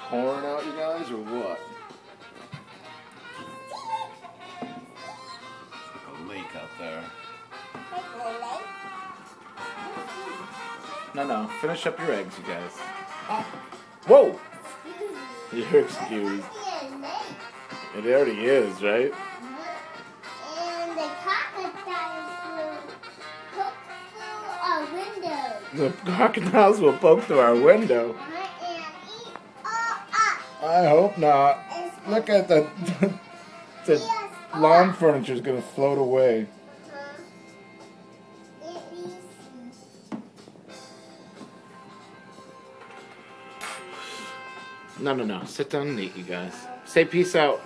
pouring out, you guys, or what? Like a lake out there. No. Finish up your eggs, you guys. Whoa! You're excused. It already is, right? And the crocodiles will poke through our window. The crocodiles will poke through our window. And eat all up. I hope not. Look at the lawn furniture is going to float away. No. Sit down and eat, you guys. Say peace out.